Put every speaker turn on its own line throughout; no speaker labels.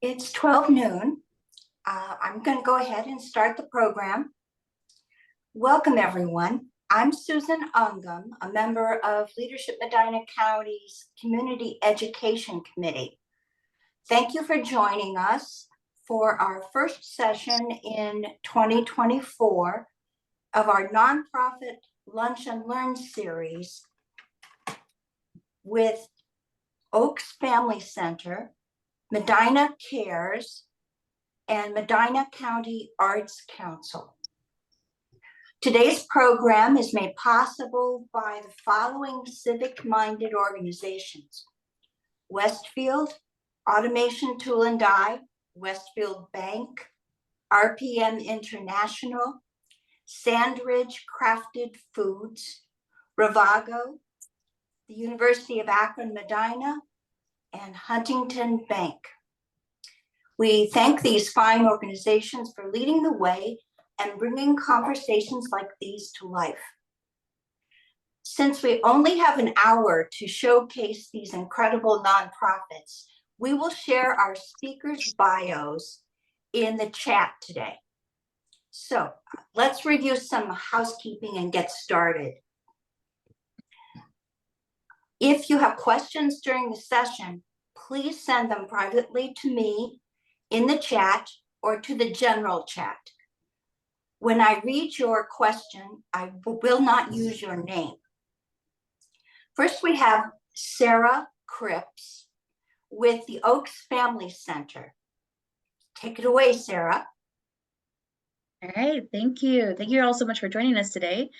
It's 12 noon. I'm going to go ahead and start the program. Welcome, everyone. I'm Susan Ungum, a member of Leadership Medina County's Community Education Committee. Thank you for joining us for our first session in 2024 of our nonprofit Lunch and Learn series with Oaks Family Center, Medina Cares, and Medina County Arts Council. Today's program is made possible by the following civic-minded organizations: Westfield, Automation Tool and Die, Westfield Bank, RPM International, Sandridge Crafted Foods, Ravago, the University of Akron Medina, and Huntington Bank. We thank these fine organizations for leading the way and bringing conversations like these to life. Since we only have an hour to showcase these incredible nonprofits, we will share our speakers' bios in the chat today. So let's review some housekeeping and get started. If you have questions during the session, please send them privately to me in the chat or to the general chat. When I read your question, I will not use your name. First, we have Sarah Cripps with the Oaks Family Center. Take it away, Sarah.
All right, thank you. Thank you all so much for joining us today.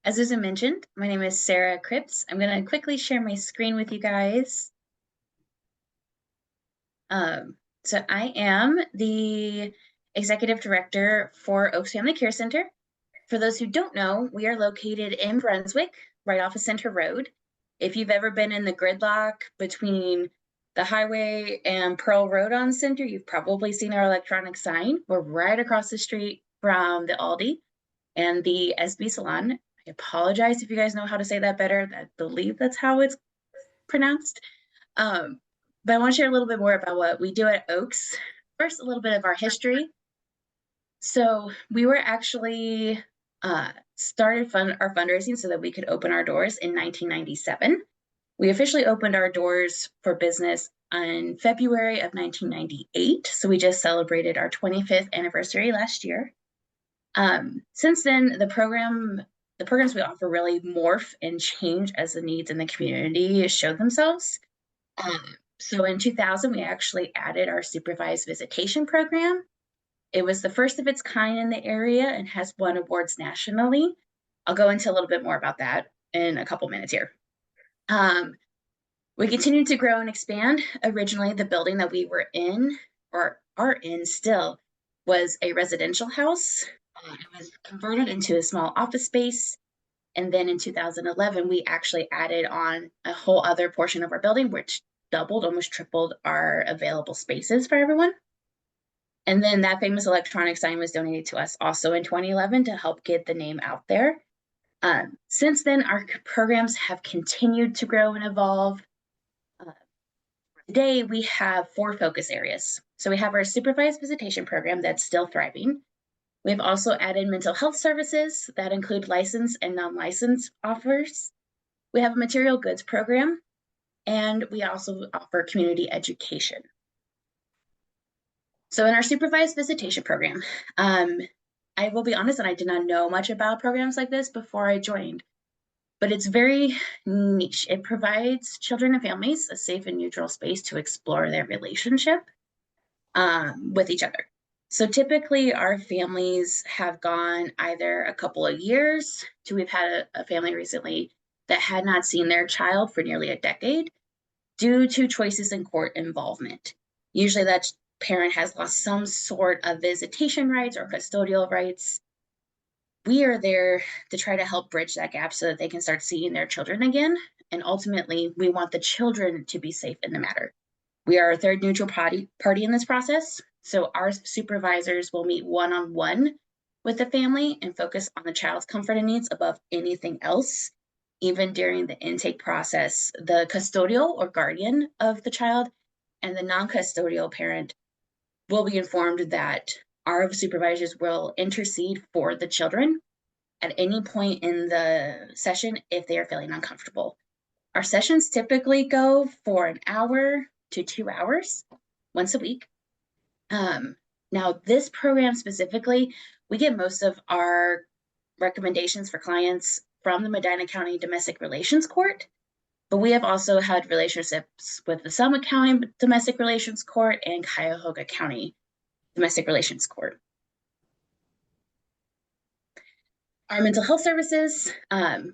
As Susan mentioned, my name is Sarah Cripps. I'm going to quickly share my screen with you guys. So I am the Executive Director for Oaks Family Care Center. For those who don't know, we are located in Brunswick, right off of Center Road. If you've ever been in the gridlock between the highway and Pearl Road on Center, you've probably seen our electronic sign. We're right across the street from the Aldi and the SB Salon. I apologize if you guys know how to say that better. I believe that's how it's pronounced. But I want to share a little bit more about what we do at Oaks. First, a little bit of our history. So we were actually started our fundraising so that we could open our doors in 1997. We officially opened our doors for business in February of 1998. So we just celebrated our 25th anniversary last year. Since then, the programs we offer really morph and change as the needs in the community show themselves. So in 2000, we actually added our supervised visitation program. It was the first of its kind in the area and has won awards nationally. I'll go into a little bit more about that in a couple minutes here. We continued to grow and expand. Originally, the building that we were in, or are in still, was a residential house. It was converted into a small office space. And then in 2011, we actually added on a whole other portion of our building, which doubled, almost tripled our available spaces for everyone. And then that famous electronic sign was donated to us also in 2011 to help get the name out there. Since then, our programs have continued to grow and evolve. Today, we have 4 focus areas. So we have our supervised visitation program that's still thriving. We've also added mental health services that include licensed and non-licensed offers. We have a material goods program, and we also offer community education. So in our supervised visitation program, I will be honest, and I did not know much about programs like this before I joined, but it's very niche. It provides children and families a safe and neutral space to explore their relationship with each other. So typically our families have gone either a couple of years to, we've had a family recently that had not seen their child for nearly a decade due to choices in court involvement. Usually that parent has lost some sort of visitation rights or custodial rights. We are there to try to help bridge that gap so that they can start seeing their children again. And ultimately, we want the children to be safe in the matter. We are a third neutral party in this process. So our supervisors will meet one-on-one with the family and focus on the child's comfort and needs above anything else. Even during the intake process, the custodial or guardian of the child and the non-custodial parent will be informed that our supervisors will intercede for the children at any point in the session if they are feeling uncomfortable. Our sessions typically go for an hour to 2 hours once a week. Now, this program specifically, we get most of our recommendations for clients from the Medina County Domestic Relations Court, but we have also had relationships with the Summit County Domestic Relations Court and Cuyahoga County Domestic Relations Court. Our mental health services,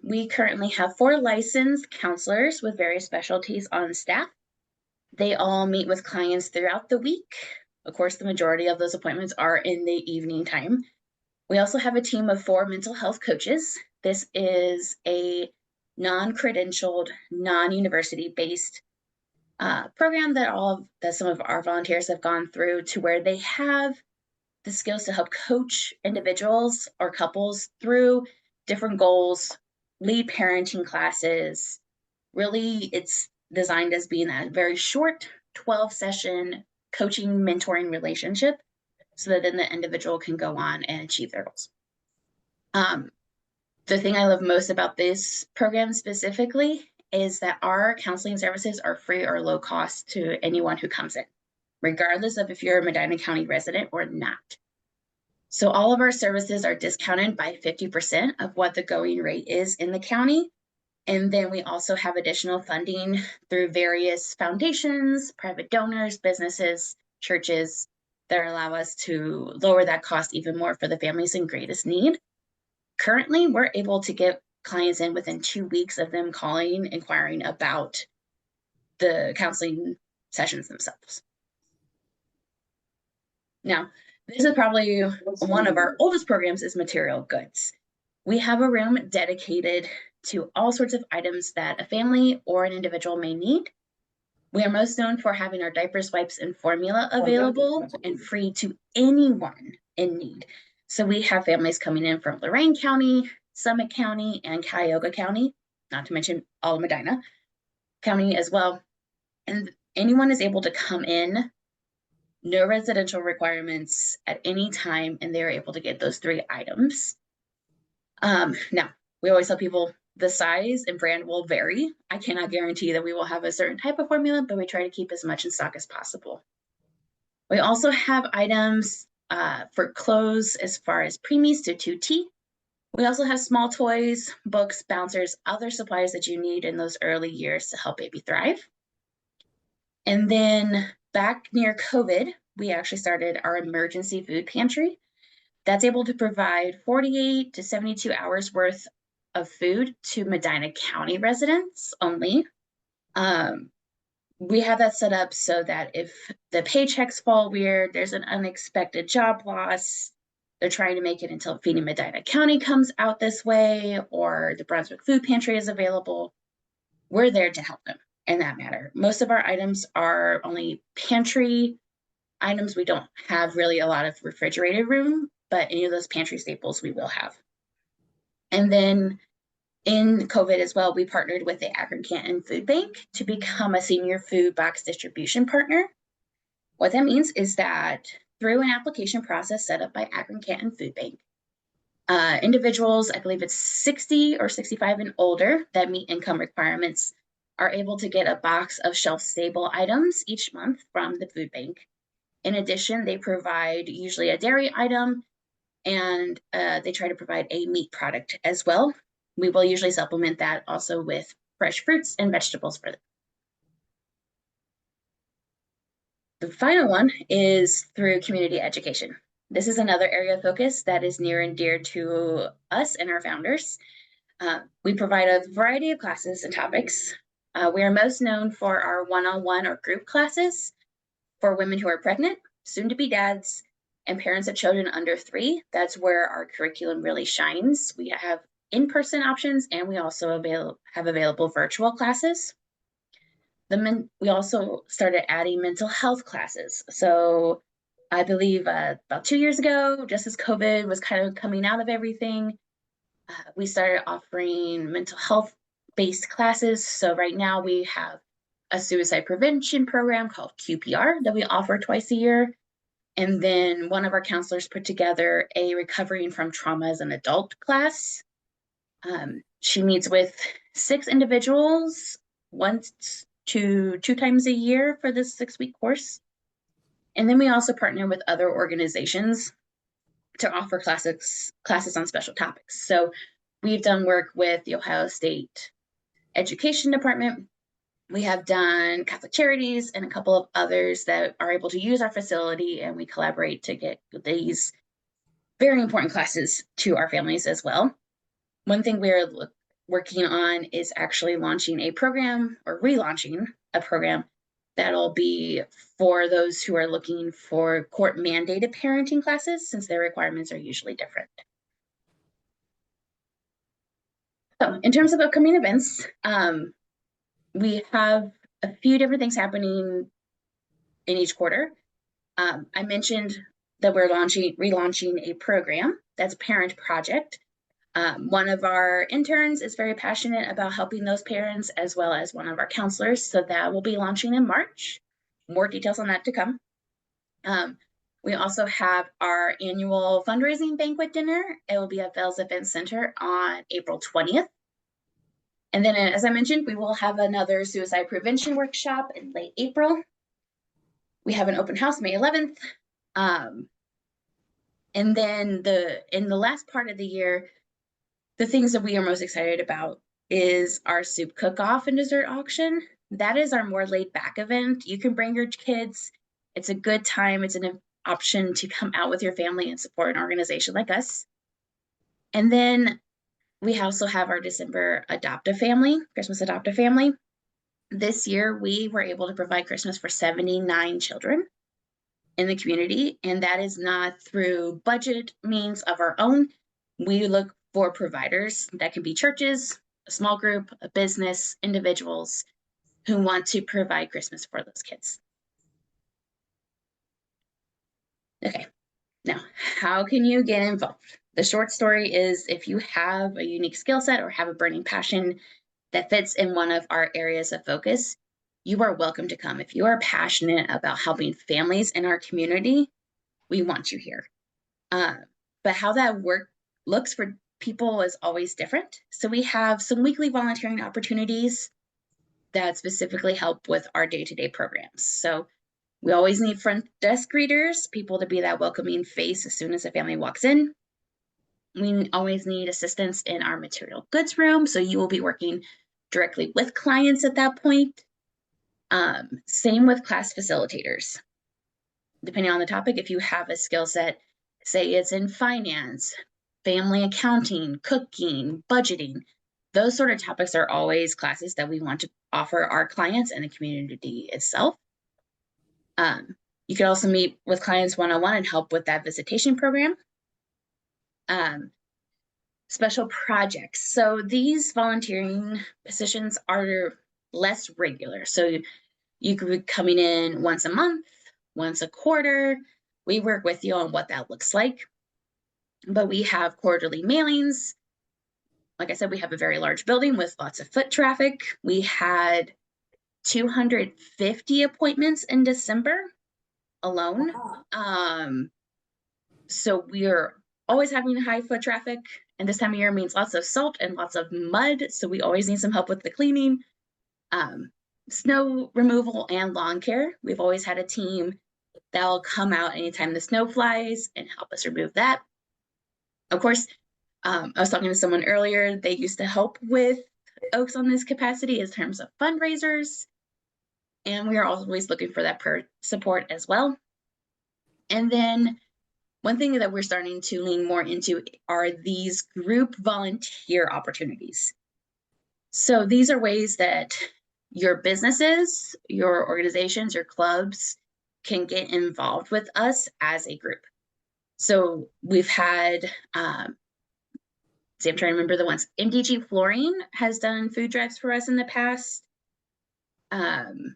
we currently have 4 licensed counselors with various specialties on staff. They all meet with clients throughout the week. Of course, the majority of those appointments are in the evening time. We also have a team of 4 mental health coaches. This is a non-credentialed, non-university based program that some of our volunteers have gone through, to where they have the skills to help coach individuals or couples through different goals, lead parenting classes. Really, it's designed as being a very short 12-session coaching, mentoring relationship, so that then the individual can go on and achieve their goals. The thing I love most about this program specifically is that our counseling services are free or low cost to anyone who comes in, regardless of if you're a Medina County resident or not. So all of our services are discounted by 50% of what the going rate is in the county. And then we also have additional funding through various foundations, private donors, businesses, churches, that allow us to lower that cost even more for the families in greatest need. Currently, we're able to get clients in within 2 weeks of them calling, inquiring about the counseling sessions themselves. Now, this is probably one of our oldest programs, is material goods. We have a room dedicated to all sorts of items that a family or an individual may need. We are most known for having our diapers, wipes, and formula available and free to anyone in need. So we have families coming in from Lorain County, Summit County, and Cuyahoga County, not to mention all of Medina County as well. And anyone is able to come in, no residential requirements at any time, and they're able to get those 3 items. Now, we always tell people the size and brand will vary. I cannot guarantee that we will have a certain type of formula, but we try to keep as much in stock as possible. We also have items for clothes as far as preemies to 2T. We also have small toys, books, bouncers, other supplies that you need in those early years to help baby thrive. And then back near COVID, we actually started our emergency food pantry. That's able to provide 48 to 72 hours worth of food to Medina County residents only. We have that set up so that if the paychecks fall weird, there's an unexpected job loss, they're trying to make it until Feeding Medina County comes out this way, or the Brunswick Food Pantry is available, we're there to help them in that matter. Most of our items are only pantry items. We don't have really a lot of refrigerated room, but any of those pantry staples we will have. And then in COVID as well, we partnered with the Akron Canton Food Bank to become a senior food box distribution partner. What that means is that through an application process set up by Akron Canton Food Bank, individuals, I believe it's 60 or 65 and older that meet income requirements, are able to get a box of shelf-stable items each month from the food bank. In addition, they provide usually a dairy item, and they try to provide a meat product as well. We will usually supplement that also with fresh fruits and vegetables for them. The final one is through community education. This is another area of focus that is near and dear to us and our founders. We provide a variety of classes and topics. We are most known for our one-on-one or group classes for women who are pregnant, soon-to-be dads, and parents of children under 3. That's where our curriculum really shines. We have in-person options, and we also have available virtual classes. We also started adding mental health classes. So I believe about 2 years ago, just as COVID was kind of coming out of everything, we started offering mental health-based classes. So right now we have a suicide prevention program called QPR that we offer twice a year. And then one of our counselors put together a recovering from trauma as an adult class. She meets with 6 individuals once to 2 times a year for this 6-week course. And then we also partner with other organizations to offer classes on special topics. So we've done work with the Ohio State Education Department. We have done Catholic Charities and a couple of others that are able to use our facility, and we collaborate to get these very important classes to our families as well. One thing we're working on is actually launching a program, or relaunching a program, that'll be for those who are looking for court mandated parenting classes, since their requirements are usually different. So in terms of upcoming events, we have a few different things happening in each quarter. I mentioned that we're relaunching a program that's Parent Project. One of our interns is very passionate about helping those parents, as well as one of our counselors. So that will be launching in March. More details on that to come. We also have our annual fundraising banquet dinner. It will be at Vales Event Center on April 20th. And then, as I mentioned, we will have another suicide prevention workshop in late April. We have an open house May 11th. And then in the last part of the year, the things that we are most excited about is our soup cook-off and dessert auction. That is our more laid back event. You can bring your kids. It's a good time. It's an option to come out with your family and support an organization like us. And then we also have our December Christmas adoptive family. This year, we were able to provide Christmas for 79 children in the community, and that is not through budget means of our own. We look for providers that can be churches, a small group, a business, individuals who want to provide Christmas for those kids. Okay, now, how can you get involved? The short story is, if you have a unique skill set or have a burning passion that fits in one of our areas of focus, you are welcome to come. If you are passionate about helping families in our community, we want you here. But how that work looks for people is always different. So we have some weekly volunteering opportunities that specifically help with our day-to-day programs. So we always need front desk greeters, people to be that welcoming face as soon as a family walks in. We always need assistance in our material goods room, so you will be working directly with clients at that point. Same with class facilitators. Depending on the topic, if you have a skill set, say it's in finance, family accounting, cooking, budgeting, those sort of topics are always classes that we want to offer our clients and the community itself. You can also meet with clients one-on-one and help with that visitation program. Special projects. So these volunteering positions are less regular. So you could be coming in once a month, once a quarter. We work with you on what that looks like. But we have quarterly mailings. Like I said, we have a very large building with lots of foot traffic. We had 250 appointments in December alone. So we are always having high foot traffic, and this time of year means lots of salt and lots of mud. So we always need some help with the cleaning, snow removal, and lawn care. We've always had a team that'll come out anytime the snow flies and help us remove that. Of course, I was talking to someone earlier. They used to help with Oaks on this capacity in terms of fundraisers, and we are always looking for that support as well. And then one thing that we're starting to lean more into are these group volunteer opportunities. So these are ways that your businesses, your organizations, your clubs can get involved with us as a group. So we've had, I'm trying to remember the ones. MDG Flooring has done food drives for us in the past. And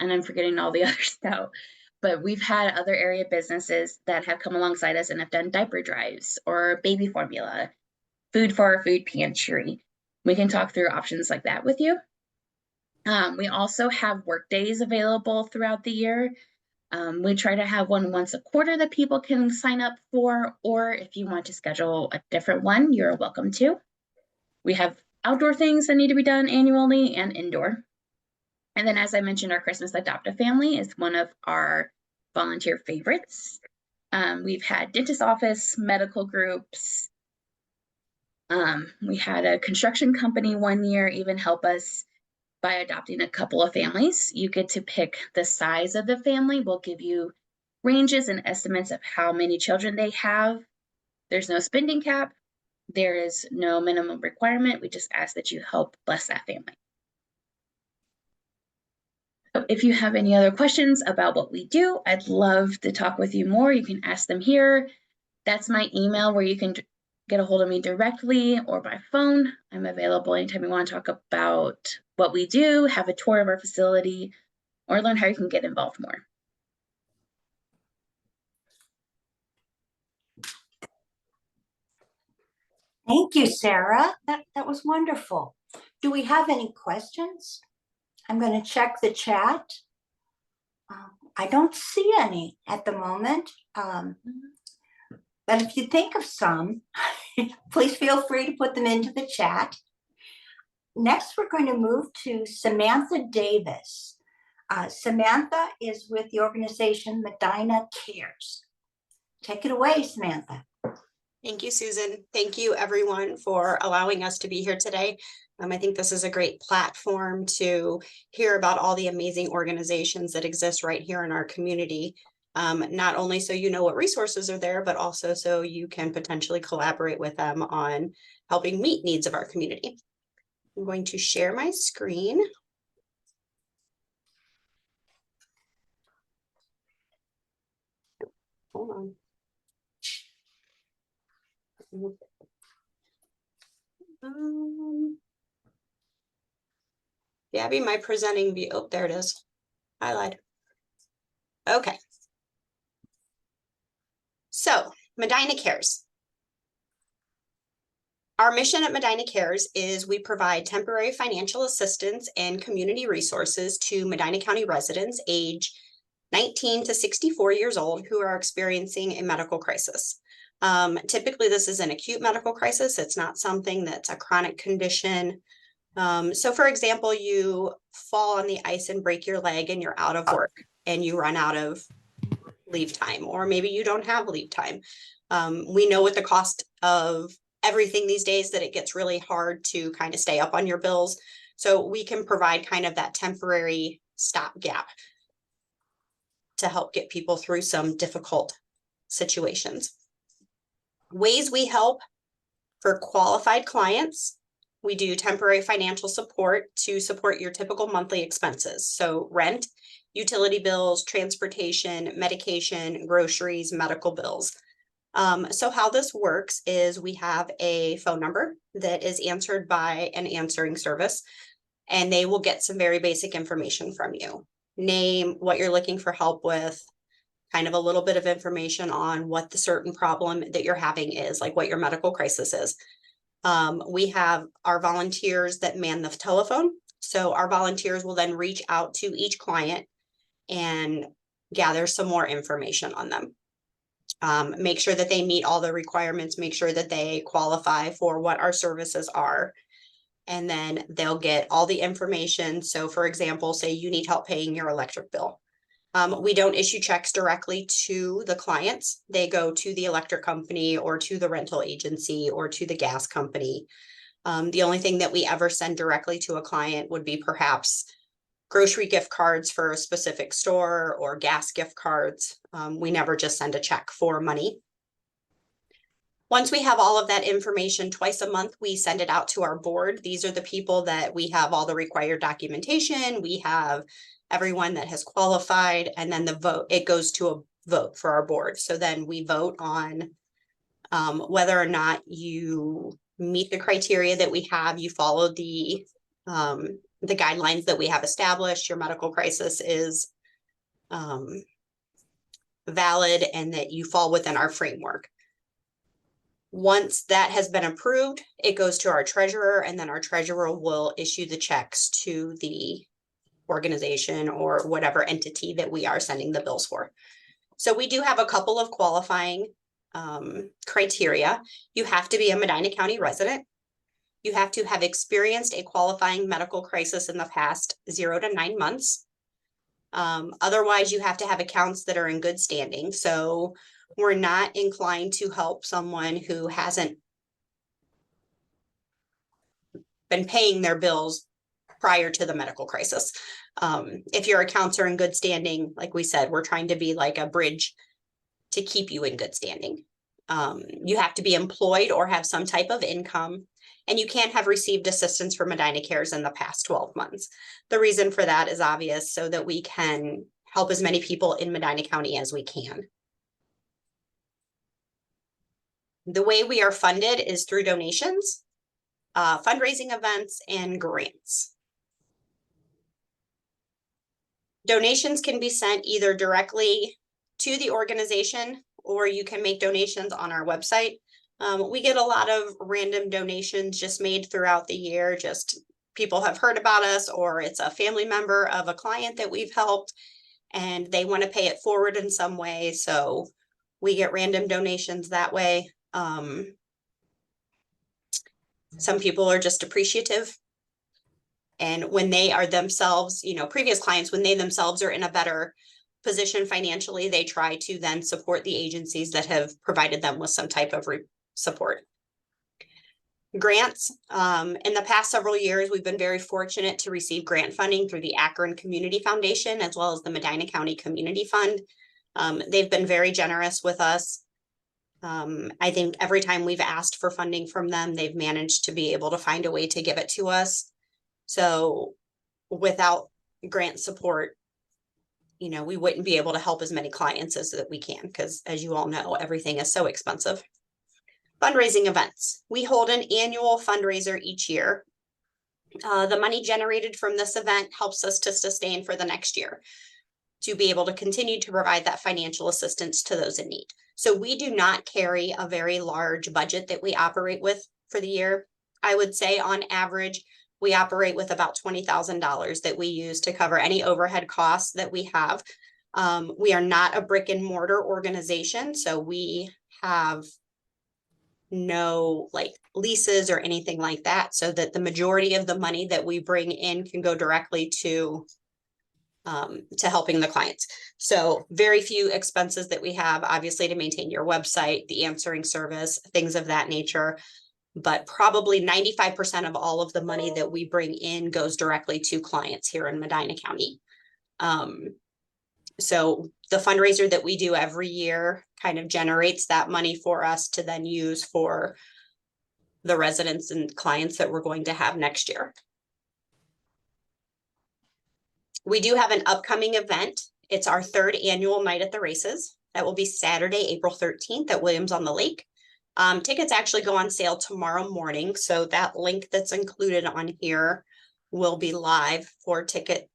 I'm forgetting all the others now. But we've had other area businesses that have come alongside us and have done diaper drives or baby formula, food for our food pantry. We can talk through options like that with you. We also have work days available throughout the year. We try to have one once a quarter that people can sign up for, or if you want to schedule a different one, you're welcome to. We have outdoor things that need to be done annually and indoor. And then, as I mentioned, our Christmas Adopt a Family is one of our volunteer favorites. We've had dentist office, medical groups. We had a construction company one year even help us by adopting a couple of families. You get to pick the size of the family. We'll give you ranges and estimates of how many children they have. There's no spending cap. There is no minimum requirement. We just ask that you help bless that family. So if you have any other questions about what we do, I'd love to talk with you more. You can ask them here. That's my email where you can get a hold of me directly or by phone. I'm available anytime you want to talk about what we do, have a tour of our facility, or learn how you can get involved more.
Thank you, Sarah. That was wonderful. Do we have any questions? I'm going to check the chat. I don't see any at the moment. But if you think of some, please feel free to put them into the chat. Next, we're going to move to Samantha Davis. Samantha is with the organization Medina Cares. Take it away, Samantha.
Thank you, Susan. Thank you, everyone, for allowing us to be here today. I think this is a great platform to hear about all the amazing organizations that exist right here in our community. Not only so you know what resources are there, but also so you can potentially collaborate with them on helping meet needs of our community. I'm going to share my screen. Hold on. Gabby, my presenting view. Oh, there it is. I lied. Okay. So, Medina Cares. Our mission at Medina Cares is we provide temporary financial assistance and community resources to Medina County residents age 19 to 64 years old who are experiencing a medical crisis. Typically, this is an acute medical crisis. It's not something that's a chronic condition. So, for example, you fall on the ice and break your leg and you're out of work and you run out of leave time, or maybe you don't have leave time. We know with the cost of everything these days that it gets really hard to kind of stay up on your bills. So we can provide kind of that temporary stopgap to help get people through some difficult situations. Ways we help for qualified clients. We do temporary financial support to support your typical monthly expenses. So rent, utility bills, transportation, medication, groceries, medical bills. So how this works is we have a phone number that is answered by an answering service, and they will get some very basic information from you. Name, what you're looking for help with, kind of a little bit of information on what the certain problem that you're having is, like what your medical crisis is. We have our volunteers that man the telephone. So our volunteers will then reach out to each client and gather some more information on them. Make sure that they meet all the requirements, make sure that they qualify for what our services are. And then they'll get all the information. So for example, say you need help paying your electric bill. We don't issue checks directly to the clients. They go to the electric company or to the rental agency or to the gas company. The only thing that we ever send directly to a client would be perhaps grocery gift cards for a specific store or gas gift cards. We never just send a check for money. Once we have all of that information, twice a month, we send it out to our board. These are the people that we have all the required documentation. We have everyone that has qualified, and then the vote, it goes to a vote for our board. So then we vote on whether or not you meet the criteria that we have, you follow the guidelines that we have established, your medical crisis is valid, and that you fall within our framework. Once that has been approved, it goes to our treasurer, and then our treasurer will issue the checks to the organization or whatever entity that we are sending the bills for. So we do have a couple of qualifying criteria. You have to be a Medina County resident. You have to have experienced a qualifying medical crisis in the past 0 to 9 months. Otherwise, you have to have accounts that are in good standing. So we're not inclined to help someone who hasn't been paying their bills prior to the medical crisis. If your accounts are in good standing, like we said, we're trying to be like a bridge to keep you in good standing. You have to be employed or have some type of income, and you can't have received assistance from Medina Cares in the past 12 months. The reason for that is obvious, so that we can help as many people in Medina County as we can. The way we are funded is through donations, fundraising events, and grants. Donations can be sent either directly to the organization, or you can make donations on our website. We get a lot of random donations just made throughout the year. Just people have heard about us, or it's a family member of a client that we've helped and they want to pay it forward in some way. So we get random donations that way. Some people are just appreciative. And when they are themselves, previous clients, when they themselves are in a better position financially, they try to then support the agencies that have provided them with some type of support. Grants. In the past several years, we've been very fortunate to receive grant funding through the Akron Community Foundation, as well as the Medina County Community Fund. They've been very generous with us. I think every time we've asked for funding from them, they've managed to be able to find a way to give it to us. So without grant support, we wouldn't be able to help as many clients as that we can, because as you all know, everything is so expensive. Fundraising events. We hold an annual fundraiser each year. The money generated from this event helps us to sustain for the next year, to be able to continue to provide that financial assistance to those in need. So we do not carry a very large budget that we operate with for the year. I would say on average, we operate with about $20,000 that we use to cover any overhead costs that we have. We are not a brick and mortar organization, so we have no leases or anything like that, so that the majority of the money that we bring in can go directly to helping the clients. So very few expenses that we have, obviously, to maintain your website, the answering service, things of that nature. But probably 95% of all of the money that we bring in goes directly to clients here in Medina County. So the fundraiser that we do every year kind of generates that money for us to then use for the residents and clients that we're going to have next year. We do have an upcoming event. It's our 3rd annual Night at the Races. That will be Saturday, April 13th at Williams on the Lake. Tickets actually go on sale tomorrow morning. So that link that's included on here will be live for ticket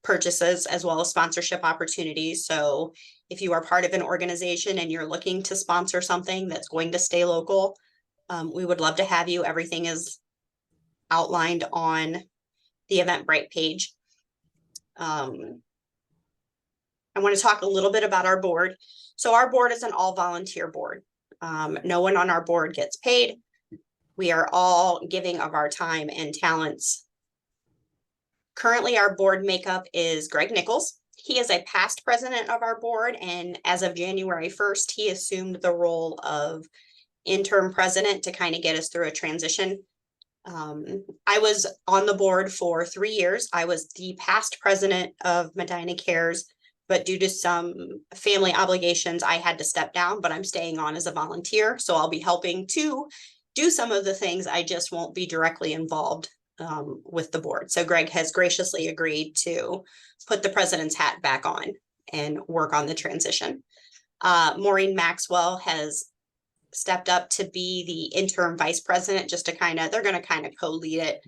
purchases, as well as sponsorship opportunities. So if you are part of an organization and you're looking to sponsor something that's going to stay local, we would love to have you. Everything is outlined on the Eventbrite page. I want to talk a little bit about our board. So our board is an all volunteer board. No one on our board gets paid. We are all giving of our time and talents. Currently, our board makeup is Greg Nichols. He is a past president of our board, and as of January 1st, he assumed the role of interim president to kind of get us through a transition. I was on the board for 3 years. I was the past president of Medina Cares, but due to some family obligations, I had to step down, but I'm staying on as a volunteer. So I'll be helping to do some of the things. I just won't be directly involved with the board. So Greg has graciously agreed to put the president's hat back on and work on the transition. Maureen Maxwell has stepped up to be the interim vice president, just to they're going to kind of co-lead it,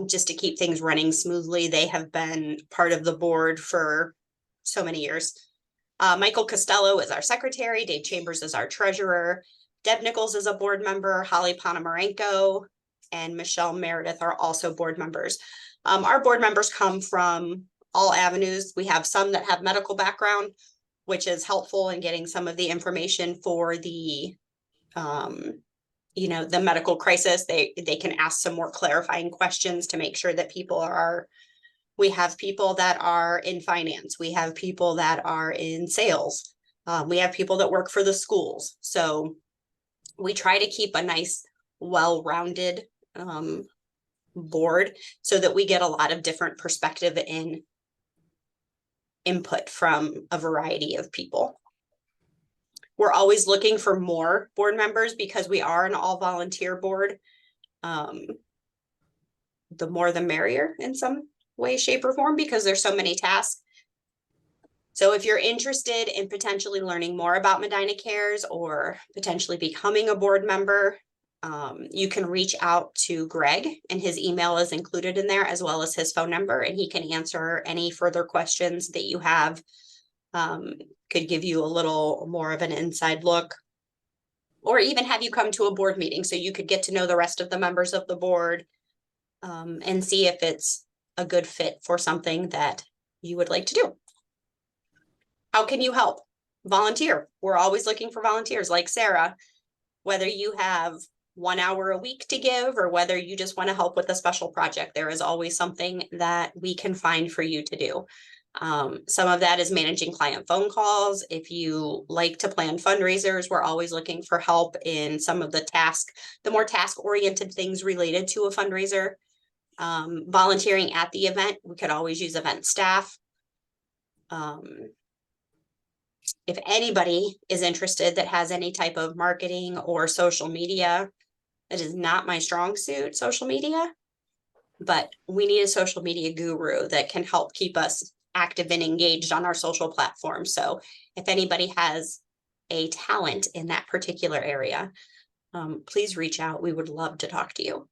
just to keep things running smoothly. They have been part of the board for so many years. Michael Costello is our secretary. Dave Chambers is our treasurer. Deb Nichols is a board member. Holly Ponomarenko and Michelle Meredith are also board members. Our board members come from all avenues. We have some that have medical background, which is helpful in getting some of the information for the, the medical crisis. They can ask some more clarifying questions to make sure that we have people that are in finance. We have people that are in sales. We have people that work for the schools. So we try to keep a nice, well-rounded board so that we get a lot of different perspective and input from a variety of people. We're always looking for more board members because we are an all-volunteer board. The more the merrier in some way, shape, or form, because there's so many tasks. So if you're interested in potentially learning more about Medina Cares or potentially becoming a board member, you can reach out to Greg, and his email is included in there, as well as his phone number, and he can answer any further questions that you have. Could give you a little more of an inside look, or even have you come to a board meeting so you could get to know the rest of the members of the board, and see if it's a good fit for something that you would like to do. How can you help? Volunteer. We're always looking for volunteers like Sarah, whether you have 1 hour a week to give or whether you just want to help with a special project. There is always something that we can find for you to do. Some of that is managing client phone calls. If you like to plan fundraisers, we're always looking for help in some of the more task-oriented things related to a fundraiser. Volunteering at the event, we could always use event staff. If anybody is interested that has any type of marketing or social media, that is not my strong suit, social media, but we need a social media guru that can help keep us active and engaged on our social platforms. So if anybody has a talent in that particular area, please reach out. We would love to talk to you.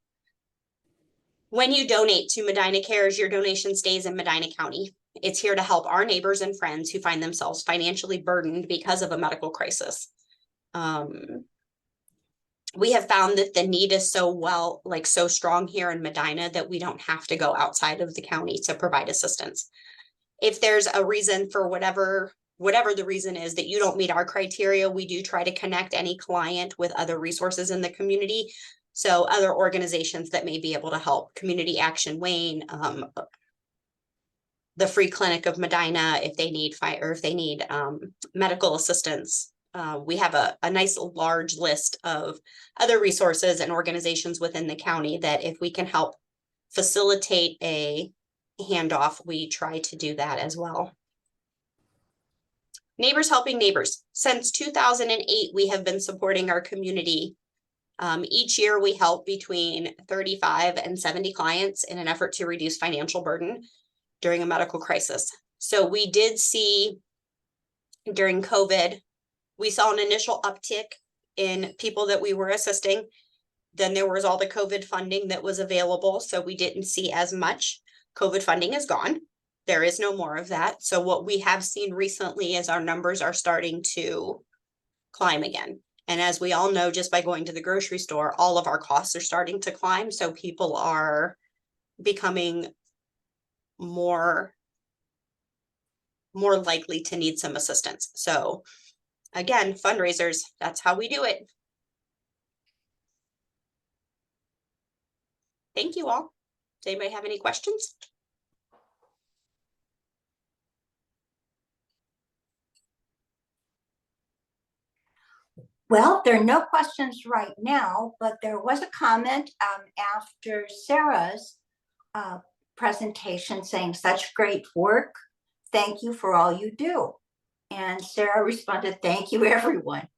When you donate to Medina Cares, your donation stays in Medina County. It's here to help our neighbors and friends who find themselves financially burdened because of a medical crisis. We have found that the need is so strong here in Medina that we don't have to go outside of the county to provide assistance. If there's a reason for whatever the reason is that you don't meet our criteria, we do try to connect any client with other resources in the community. So other organizations that may be able to help. Community Action Wayne, the Free Clinic of Medina, if they need medical assistance. We have a nice large list of other resources and organizations within the county that if we can help facilitate a handoff, we try to do that as well. Neighbors Helping Neighbors. Since 2008, we have been supporting our community. Each year we help between 35 and 70 clients in an effort to reduce financial burden during a medical crisis. So we did see during COVID, we saw an initial uptick in people that we were assisting. Then there was all the COVID funding that was available. So we didn't see as much. COVID funding is gone. There is no more of that. So what we have seen recently is our numbers are starting to climb again. And as we all know, just by going to the grocery store, all of our costs are starting to climb. So people are becoming more likely to need some assistance. So again, fundraisers, that's how we do it. Thank you all. Does anybody have any questions?
Well, there are no questions right now, but there was a comment after Sarah's presentation saying such great work. Thank you for all you do. And Sarah responded, thank you, everyone.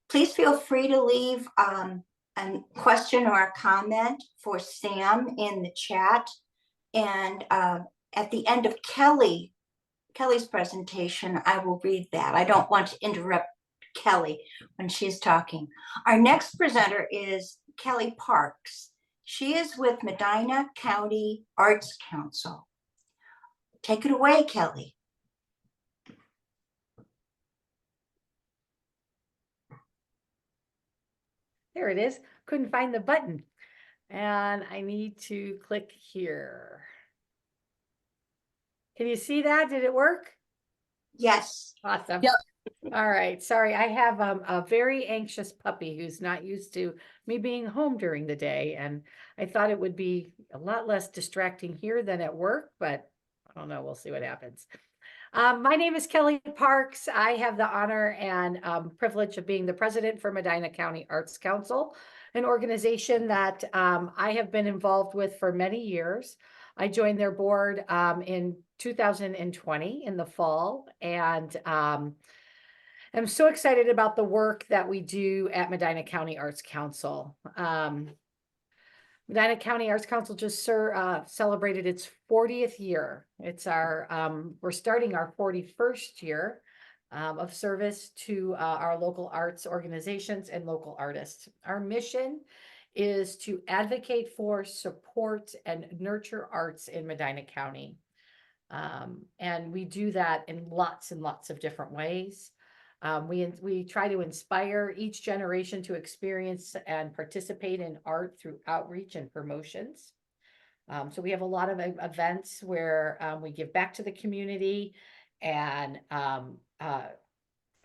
Please feel free to leave a question or a comment for Sam in the chat. And at the end of Kelly's presentation, I will read that. I don't want to interrupt Kelly when she's talking. Our next presenter is Kelly Parks. She is with Medina County Arts Council. Take it away, Kelly.
There it is. Couldn't find the button. And I need to click here. Can you see that? Did it work?
Yes.
Awesome.
Yep.
All right. Sorry, I have a very anxious puppy who's not used to me being home during the day, and I thought it would be a lot less distracting here than at work, but I don't know. We'll see what happens. My name is Kelly Parks. I have the honor and privilege of being the president for Medina County Arts Council, an organization that I have been involved with for many years. I joined their board in 2020 in the fall, and I'm so excited about the work that we do at Medina County Arts Council. Medina County Arts Council just celebrated its 40th year. It's we're starting our 41st year of service to our local arts organizations and local artists. Our mission is to advocate for, support, and nurture arts in Medina County. And we do that in lots and lots of different ways. We try to inspire each generation to experience and participate in art through outreach and promotions. So we have a lot of events where we give back to the community, and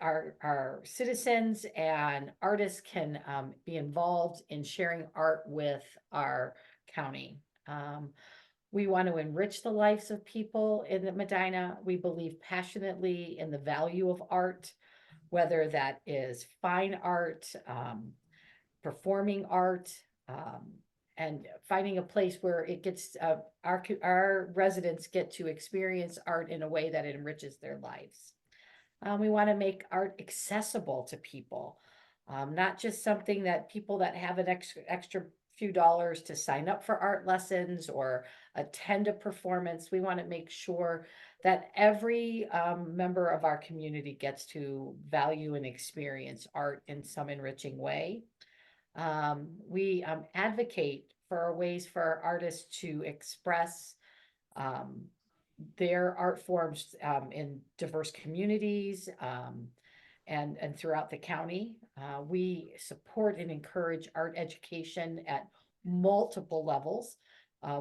our citizens and artists can be involved in sharing art with our county. We want to enrich the lives of people in the Medina. We believe passionately in the value of art, whether that is fine art, performing art, and finding a place where it gets our residents get to experience art in a way that it enriches their lives. We want to make art accessible to people, not just something that people that have an extra few dollars to sign up for art lessons or attend a performance. We want to make sure that every member of our community gets to value and experience art in some enriching way. We advocate for ways for our artists to express their art forms in diverse communities and throughout the county. We support and encourage art education at multiple levels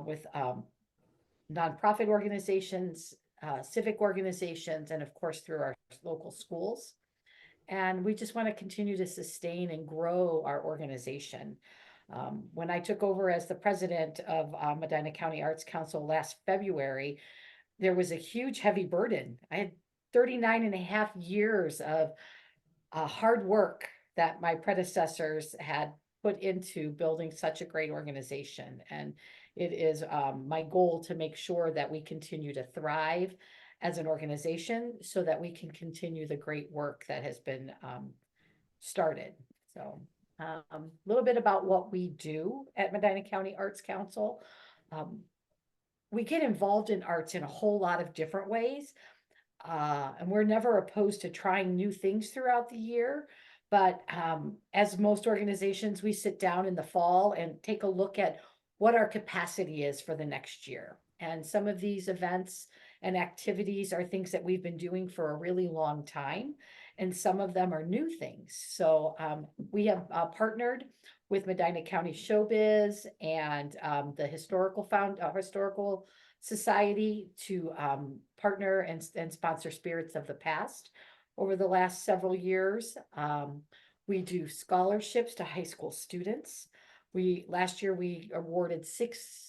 with nonprofit organizations, civic organizations, and of course through our local schools. And we just want to continue to sustain and grow our organization. When I took over as the president of Medina County Arts Council last February, there was a huge, heavy burden. I had 39 and a half years of hard work that my predecessors had put into building such a great organization. And it is my goal to make sure that we continue to thrive as an organization so that we can continue the great work that has been started. So a little bit about what we do at Medina County Arts Council. We get involved in arts in a whole lot of different ways. And we're never opposed to trying new things throughout the year. But as most organizations, we sit down in the fall and take a look at what our capacity is for the next year. And some of these events and activities are things that we've been doing for a really long time. And some of them are new things. So we have partnered with Medina County Showbiz and the Historical Society to partner and sponsor Spirits of the Past over the last several years. We do scholarships to high school students. Last year we awarded 6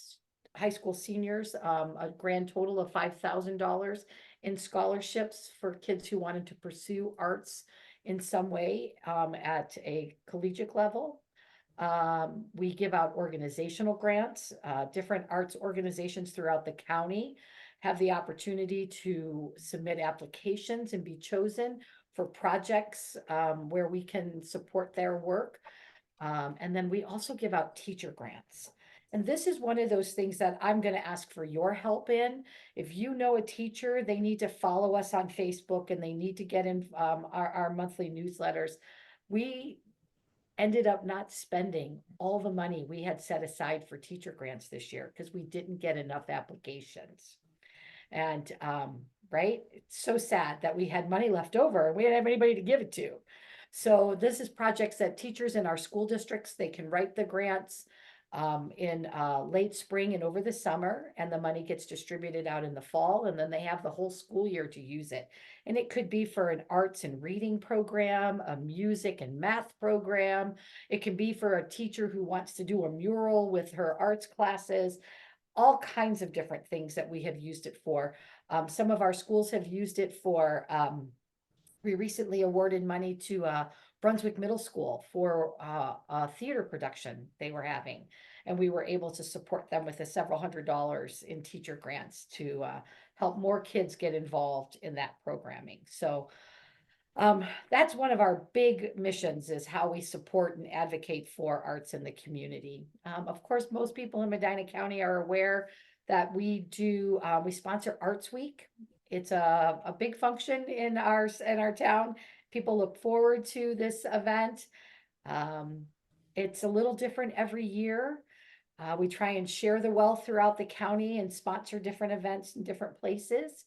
high school seniors a grand total of $5,000 in scholarships for kids who wanted to pursue arts in some way at a collegiate level. We give out organizational grants. Different arts organizations throughout the county have the opportunity to submit applications and be chosen for projects where we can support their work. And then we also give out teacher grants. And this is one of those things that I'm going to ask for your help in. If you know a teacher, they need to follow us on Facebook and they need to get in our monthly newsletters. We ended up not spending all the money we had set aside for teacher grants this year because we didn't get enough applications. And right, it's so sad that we had money left over and we didn't have anybody to give it to. So this is projects that teachers in our school districts, they can write the grants. in late spring and over the summer, and the money gets distributed out in the fall, and then they have the whole school year to use it. And it could be for an arts and reading program, a music and math program. It can be for a teacher who wants to do a mural with her arts classes, all kinds of different things that we have used it for. Some of our schools have used it for, we recently awarded money to Brunswick Middle School for a theater production they were having. And we were able to support them with several $100s in teacher grants to help more kids get involved in that programming. So that's one of our big missions, is how we support and advocate for arts in the community. Of course, most people in Medina County are aware that we sponsor Arts Week. It's a big function in our town. People look forward to this event. It's a little different every year. We try and share the wealth throughout the county and sponsor different events in different places.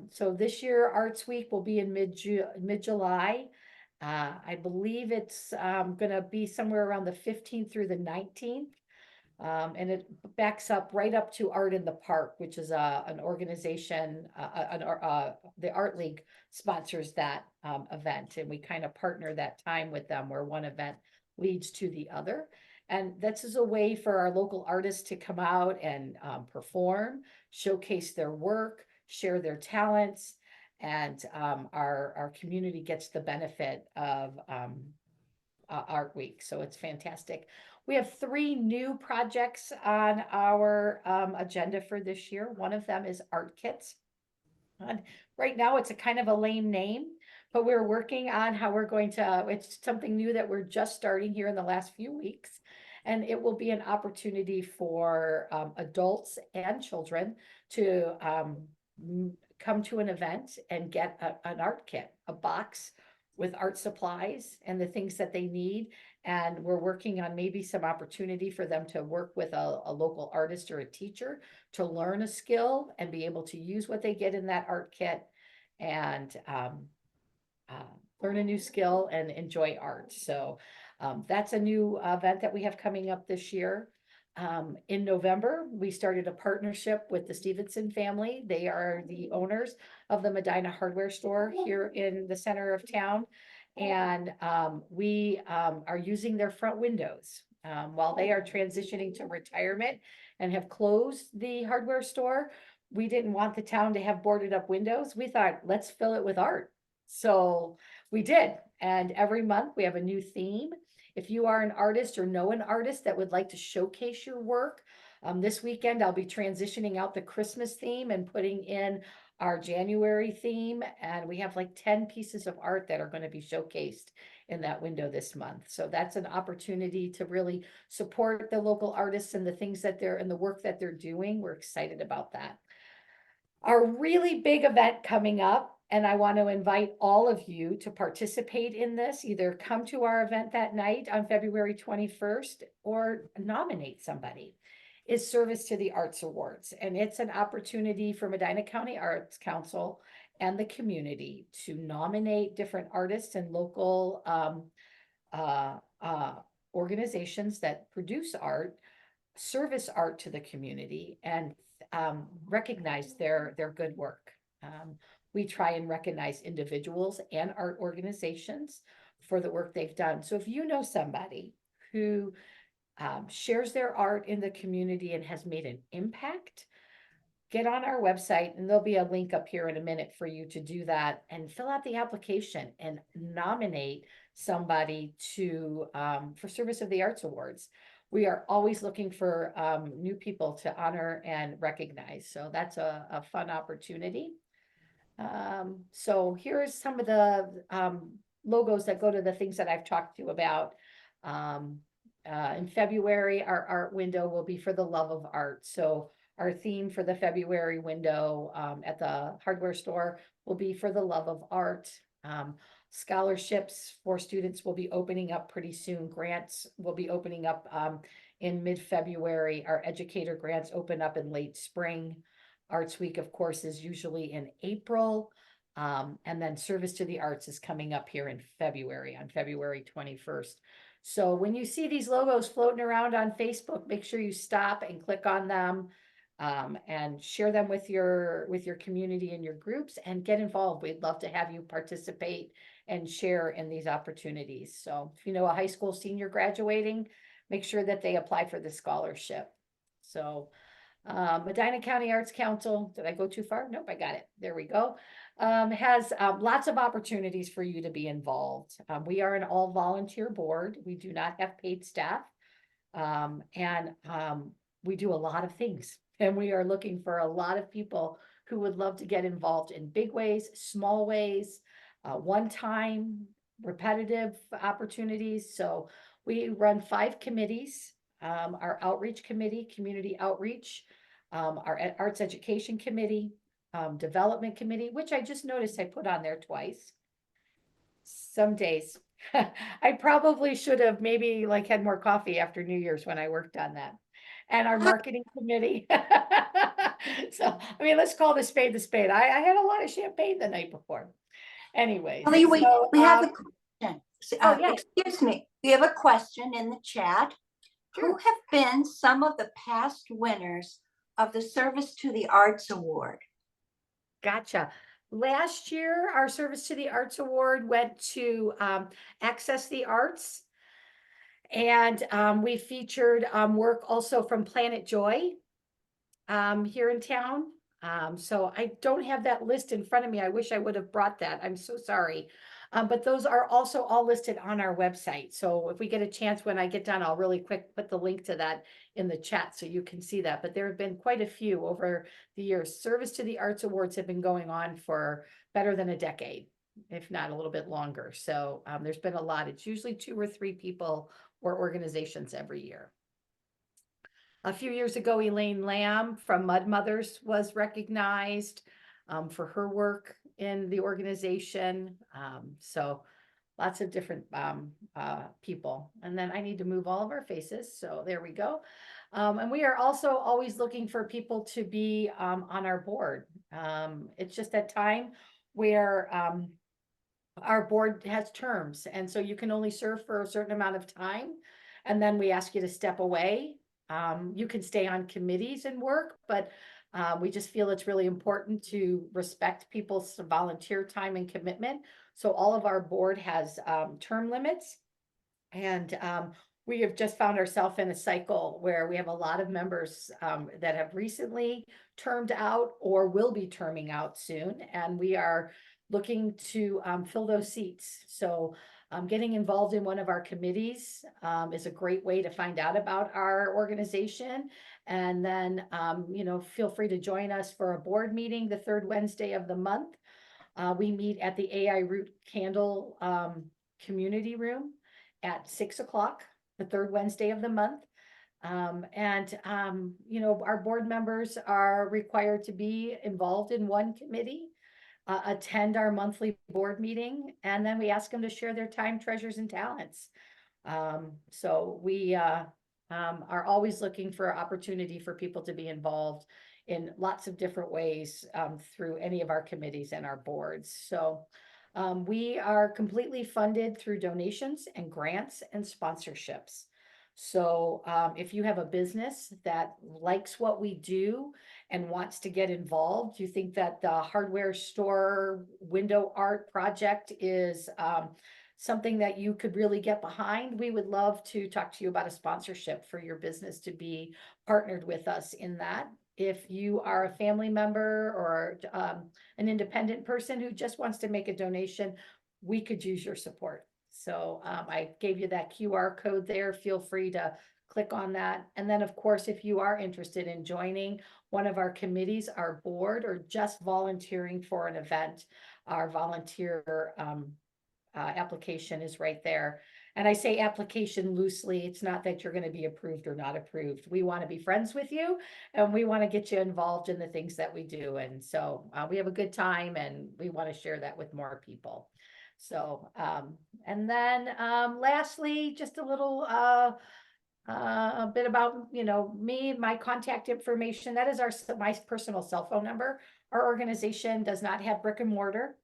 So this year, Arts Week will be in mid-July. I believe it's gonna be somewhere around the 15th through the 19th. And it backs up right up to Art in the Park, which is an organization, the Art League sponsors that event, and we kind of partner that time with them, where one event leads to the other. And that's as a way for our local artists to come out and perform, showcase their work, share their talents, and our community gets the benefit of Art Week. So it's fantastic. We have 3 new projects on our agenda for this year. One of them is art kits. And right now it's a kind of a lame name, but we're working on how we're going to, it's something new that we're just starting here in the last few weeks. And it will be an opportunity for adults and children to come to an event and get an art kit, a box with art supplies and the things that they need. And we're working on maybe some opportunity for them to work with a local artist or a teacher to learn a skill and be able to use what they get in that art kit and learn a new skill and enjoy art. So that's a new event that we have coming up this year. In November, we started a partnership with the Stevenson family. They are the owners of the Medina hardware store here in the center of town. And we are using their front windows while they are transitioning to retirement and have closed the hardware store. We didn't want the town to have boarded up windows. We thought, let's fill it with art. So we did. And every month we have a new theme. If you are an artist or know an artist that would like to showcase your work, this weekend I'll be transitioning out the Christmas theme and putting in our January theme. And we have like 10 pieces of art that are going to be showcased in that window this month. So that's an opportunity to really support the local artists and the things that they're and the work that they're doing. We're excited about that. Our really big event coming up, and I want to invite all of you to participate in this, either come to our event that night on February 21st or nominate somebody, is Service to the Arts Awards. And it's an opportunity for Medina County Arts Council and the community to nominate different artists and local organizations that produce art, service art to the community, and recognize their good work. We try and recognize individuals and art organizations for the work they've done. So if you know somebody who shares their art in the community and has made an impact, get on our website, and there'll be a link up here in a minute for you to do that and fill out the application and nominate somebody to for Service of the Arts Awards. We are always looking for new people to honor and recognize. So that's a fun opportunity. So here's some of the logos that go to the things that I've talked to you about. In February, our art window will be for the love of art. So our theme for the February window at the hardware store will be for the love of art. Scholarships for students will be opening up pretty soon. Grants will be opening up in mid-February. Our educator grants open up in late spring. Arts Week, of course, is usually in April. And then Service to the Arts is coming up here in February, on February 21st. So when you see these logos floating around on Facebook, make sure you stop and click on them, and share them with your community and your groups, and get involved. We'd love to have you participate and share in these opportunities. So if you know a high school senior graduating, make sure that they apply for the scholarship. So Medina County Arts Council, did I go too far? Nope, I got it. There we go. Has lots of opportunities for you to be involved. We are an all volunteer board. We do not have paid staff. And we do a lot of things, and we are looking for a lot of people who would love to get involved in big ways, small ways, one-time, repetitive opportunities. So we run 5 committees. Our outreach committee, community outreach, our arts education committee, development committee, which I just noticed I put on there twice. Some days. I probably should have maybe like had more coffee after New Year's when I worked on that. And our marketing committee. So, I mean, let's call the spade the spade. I had a lot of champagne the night before. Anyways.
Kelly, we have a question.
oh, yeah.
Excuse me, we have a question in the chat. Who have been some of the past winners of the Service to the Arts Award?
Gotcha. Last year, our Service to the Arts Award went to Access the Arts. And we featured work also from Planet Joy here in town. So I don't have that list in front of me. I wish I would have brought that. I'm so sorry. But those are also all listed on our website. So if we get a chance when I get done, I'll really quick put the link to that in the chat so you can see that. But there have been quite a few over the years. Service to the Arts Awards have been going on for better than a decade, if not a little bit longer. So there's been a lot. It's usually 2 or 3 people or organizations every year. A few years ago, Elaine Lamb from Mud Mothers was recognized for her work in the organization. So lots of different people. And then I need to move all of our faces. So there we go. And we are also always looking for people to be on our board. It's just that time where our board has terms. And so you can only serve for a certain amount of time. And then we ask you to step away. You can stay on committees and work, but we just feel it's really important to respect people's volunteer time and commitment. So all of our board has term limits. And we have just found ourselves in a cycle where we have a lot of members that have recently termed out or will be terming out soon. And we are looking to fill those seats. So getting involved in one of our committees is a great way to find out about our organization. And then, you know, feel free to join us for a board meeting the 3rd Wednesday of the month. We meet at the AI Root Candle community room at 6 o'clock, the 3rd Wednesday of the month. You know, our board members are required to be involved in one committee, attend our monthly board meeting, and then we ask them to share their time, treasures, and talents. So we are always looking for opportunity for people to be involved in lots of different ways through any of our committees and our boards. So we are completely funded through donations and grants and sponsorships. So if you have a business that likes what we do and wants to get involved, you think that the hardware store window art project is something that you could really get behind, we would love to talk to you about a sponsorship for your business to be partnered with us in that. If you are a family member or an independent person who just wants to make a donation, we could use your support. So I gave you that QR code there. Feel free to click on that. And then, of course, if you are interested in joining one of our committees, our board, or just volunteering for an event, our volunteer application is right there. And I say application loosely. It's not that you're going to be approved or not approved. We want to be friends with you, and we want to get you involved in the things that we do. And so we have a good time, and we want to share that with more people. So, and then lastly, just a little a bit about, you know, me, my contact information. That is my personal cell phone number. Our organization does not have brick and mortar.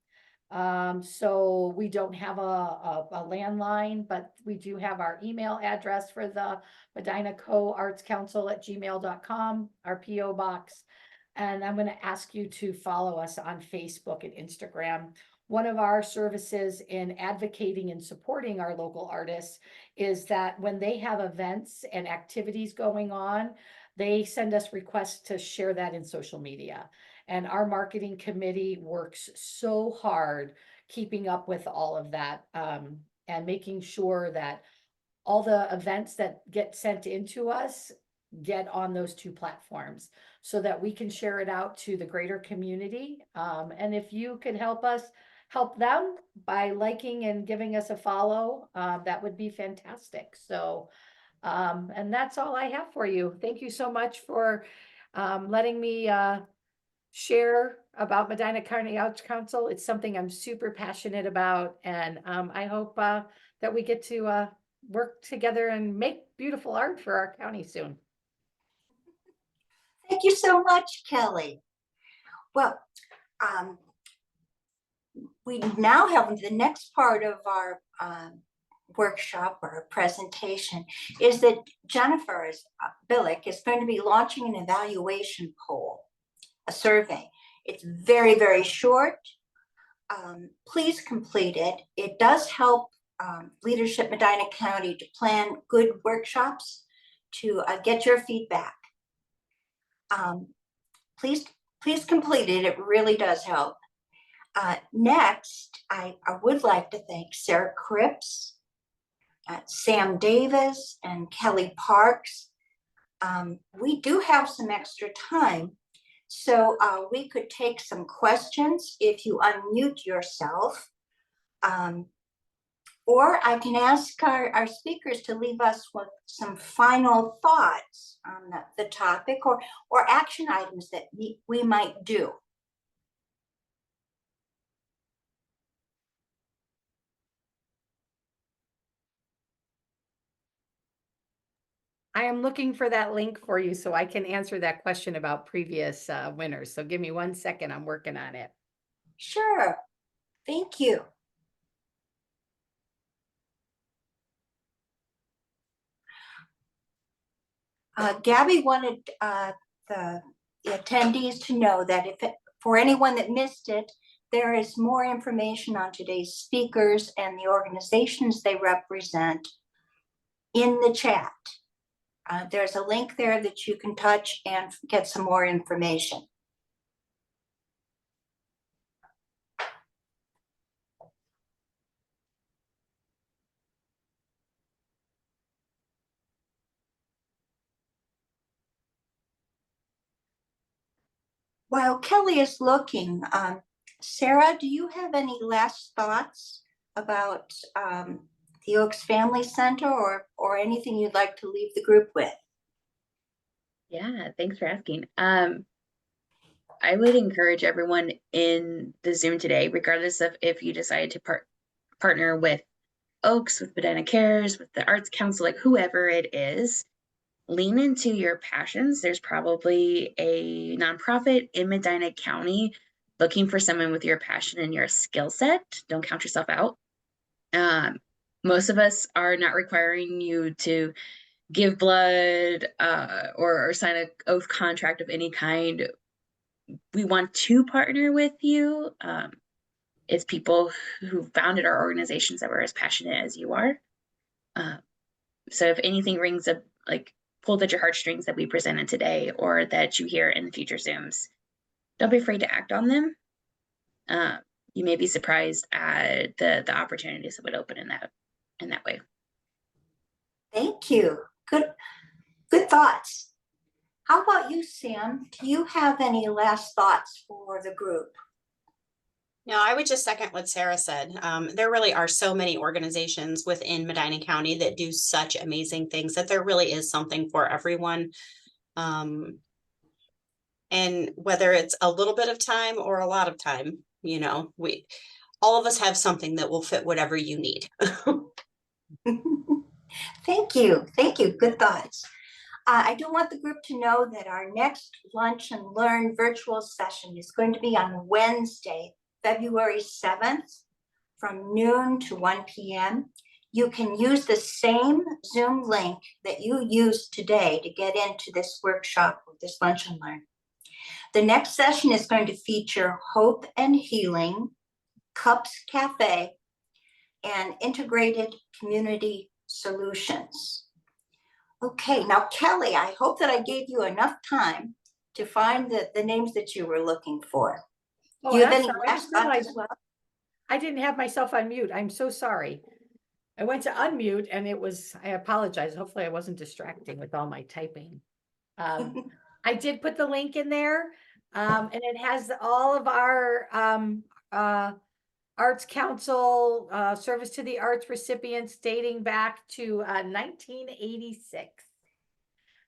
So we don't have a landline, but we do have our email address for the Medina Co Arts Council at gmail.com, our PO box. And I'm going to ask you to follow us on Facebook and Instagram. One of our services in advocating and supporting our local artists is that when they have events and activities going on, they send us requests to share that in social media. And our marketing committee works so hard keeping up with all of that, and making sure that all the events that get sent into us get on those two platforms so that we can share it out to the greater community. And if you could help us help them by liking and giving us a follow, that would be fantastic. So, and that's all I have for you. Thank you so much for letting me share about Medina County Arts Council. It's something I'm super passionate about, and I hope that we get to work together and make beautiful art for our county soon.
Thank you so much, Kelly. Well, we now have the next part of our workshop or presentation is that Jennifer Billick is going to be launching an evaluation poll, a survey. It's very, very short. Please complete it. It does help Leadership Medina County to plan good workshops, to get your feedback. Please complete it. It really does help. Next, I would like to thank Sarah Cripps, Sam Davis, and Kelly Parks. We do have some extra time, so we could take some questions if you unmute yourself. Or I can ask our speakers to leave us with some final thoughts on the topic or action items that we might do.
I am looking for that link for you so I can answer that question about previous winners. So give me 1 second. I'm working on it.
Sure. Thank you. Gabby wanted the attendees to know that for anyone that missed it, there is more information on today's speakers and the organizations they represent in the chat. There's a link there that you can touch and get some more information. While Kelly is looking, Sarah, do you have any last thoughts about the Oaks Family Center or anything you'd like to leave the group with?
Yeah, thanks for asking. I would encourage everyone in the Zoom today, regardless of if you decide to partner with Oaks, with Medina Cares, with the Arts Council, like whoever it is, lean into your passions. There's probably a nonprofit in Medina County looking for someone with your passion and your skill set. Don't count yourself out. Most of us are not requiring you to give blood or sign an oath contract of any kind. We want to partner with you. It's people who founded our organizations that were as passionate as you are. So if anything rings up, like pulled at your heartstrings that we presented today or that you hear in the future Zooms, don't be afraid to act on them. You may be surprised at the opportunities that would open in that way.
Thank you. Good thoughts. How about you, Sam? Do you have any last thoughts for the group?
No, I would just second what Sarah said. There really are so many organizations within Medina County that do such amazing things that there really is something for everyone. And whether it's a little bit of time or a lot of time, you know, all of us have something that will fit whatever you need.
Thank you. Thank you. Good thoughts. I do want the group to know that our next Lunch and Learn virtual session is going to be on Wednesday, February 7th from noon to 1 p.m. You can use the same Zoom link that you used today to get into this workshop or this lunch and learn. The next session is going to feature Hope and Healing, Cups Cafe, and Integrated Community Solutions. Okay, now Kelly, I hope that I gave you enough time to find the names that you were looking for.
Oh,
Do you have
I'm
any
sorry, I
last
just
thoughts
realized
as well?
I didn't have myself on mute. I'm so sorry. I went to unmute and I apologize. Hopefully I wasn't distracting with all my typing. I did put the link in there, and it has all of our Arts Council Service to the Arts recipients dating back to 1986.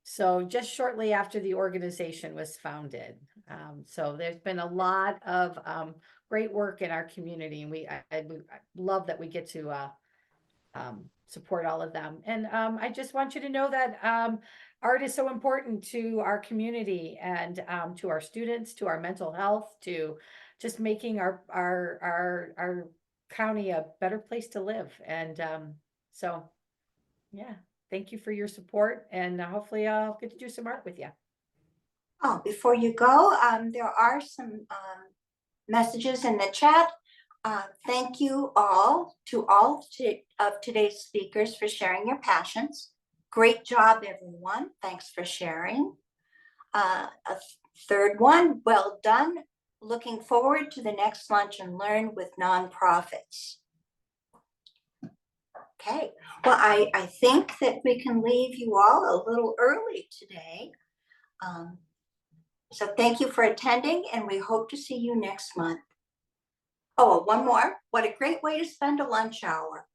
So just shortly after the organization was founded. So there's been a lot of great work in our community, and I love that we get to support all of them. And I just want you to know that art is so important to our community and to our students, to our mental health, to just making our county a better place to live. And so, yeah, thank you for your support, and hopefully I'll get to do some art with you.
Oh, before you go, there are some messages in the chat. Thank you all of today's speakers for sharing your passions. Great job, everyone. Thanks for sharing. A third one, well done. Looking forward to the next Lunch and Learn with nonprofits. Okay, well, I think that we can leave you all a little early today. So thank you for attending, and we hope to see you next month. Oh, one more. What a great way to spend a lunch hour.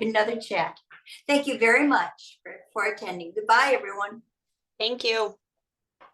Another chat. Thank you very much for attending. Goodbye, everyone.
Thank you.